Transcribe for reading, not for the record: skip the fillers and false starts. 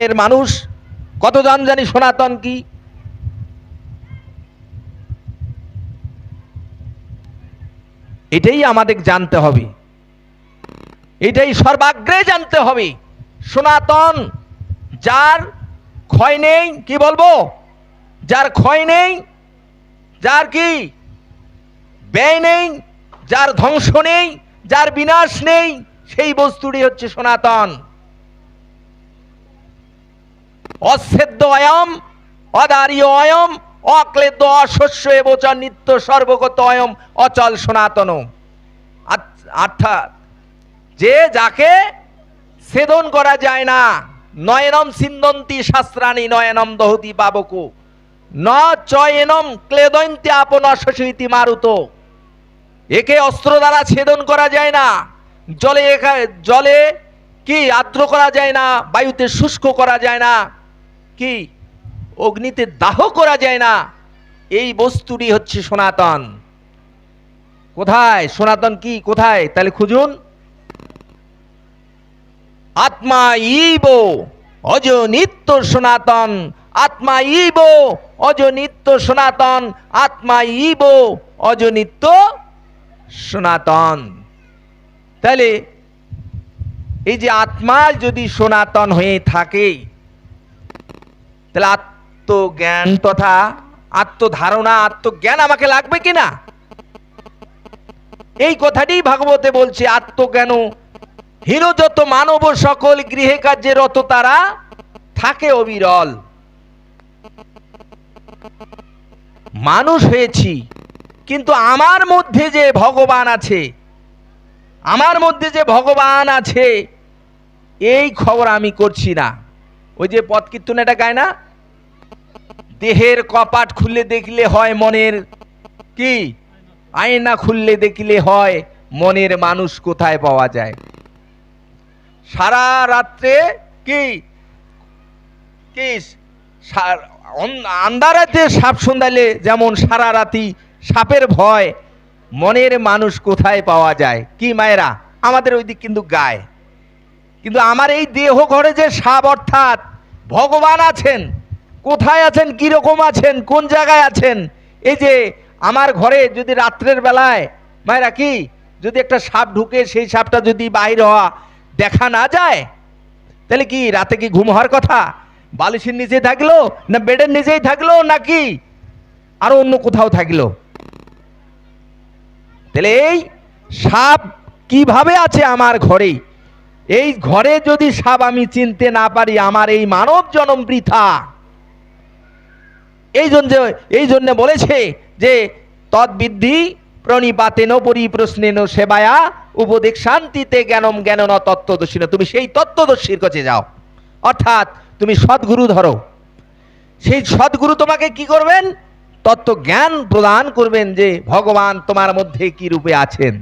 এর মানুষ কতজন জানি সনাতন কি? এটাই আমাদের জানতে হবে, এটাই সর্বাগ্রে জানতে হবে। সনাতন যার ক্ষয় নেই, কি বলবো, যার ক্ষয় নেই, যার কি ব্যয় নেই, যার ধ্বংস নেই, যার বিনাশ নেই, সেই বস্তুটি হচ্ছে সনাতন। অচ্ছেদ্য অয়ম, অদারীয় অয়ম, অক্লেদ্য অশস্য এবচ নিত্য সর্বগত অয়ম অচল সনাতন। অর্থাৎ যে যাকে ছেদন করা যায় না। নয়নম ছিন্দন্তি শাস্ত্রাণি নয়নম দহতি পাবকু ন চয়নম ক্লেদন্তি আপন অশ্বসিতি মারুত। একে অস্ত্র দ্বারা ছেদন করা যায় না, জলে কি আর্দ্র করা যায় না, বায়ুতে শুষ্ক করা যায় না, কি অগ্নিতে দাহ করা যায় না। এই বস্তুটি হচ্ছে সনাতন। কোথায় সনাতন? কি কোথায়? তাহলে খুঁজুন। আত্মা ইব অজ নিত্য সনাতন, আত্মা ইব অজ নিত্য সনাতন, আত্মা ইব অজ নিত্য সনাতন। তাহলে এই যে আত্মা যদি সনাতন হয়ে থাকে, তাহলে আত্মজ্ঞান তথা আত্মধারণা, আত্মজ্ঞান আমাকে লাগবে কিনা? এই কথাটি ভাগবতে বলছে, আত্মজ্ঞান হীন যত মানব সকল গৃহে কার্যে রত তারা থাকে অবিরল। মানুষ হয়েছি, কিন্তু আমার মধ্যে যে ভগবান আছে, আমার মধ্যে যে ভগবান আছে, এই খবর আমি করছি না। ওই যে পথ কীর্তন এটা গায় না, দেহের কপাট খুললে দেখলে হয় মনের কি, আয়না খুললে দেখলে হয় মনের মানুষ কোথায় পাওয়া যায়। সারা রাত্রে কি কি আন্ধারাতে সাপ সন্ধালে যেমন সারা রাতি সাপের ভয়, মনের মানুষ কোথায় পাওয়া যায়? কি মায়েরা, আমাদের ওই দিক কিন্তু গায়। কিন্তু আমার এই দেহ ঘরে যে সাপ অর্থাৎ ভগবান আছেন, কোথায় আছেন, কি রকম আছেন, কোন জায়গায় আছেন? এই যে আমার ঘরে যদি রাত্রের বেলায় মায়েরা কি যদি একটা সাপ ঢুকে, সেই সাপটা যদি বাইর হওয়া দেখা না যায়, তাহলে কি রাতে কি ঘুম হওয়ার কথা? বালিশের নিচে থাকলো, না বেডের নিচেই থাকলো, নাকি আরো অন্য কোথাও থাকলো? তাহলে এই সাপ কিভাবে আছে আমার ঘরে? এই ঘরে যদি সাপ আমি চিনতে না পারি, আমার এই মানব জন্ম বৃথা। এই জন্য বলেছে যে তদ্বিদ্ধি প্রণিপাতেন পরিপ্রশ্নেন সেবায়া উপদেশ শান্তিতে জ্ঞানম জ্ঞানন তত্ত্বদর্শী। তুমি সেই তত্ত্বদর্শীর কাছে যাও, অর্থাৎ তুমি সদ্গুরু ধরো। সেই সদ্গুরু তোমাকে কি করবেন? তত্ত্ব জ্ঞান প্রদান করবেন যে ভগবান তোমার মধ্যে কি রূপে আছেন।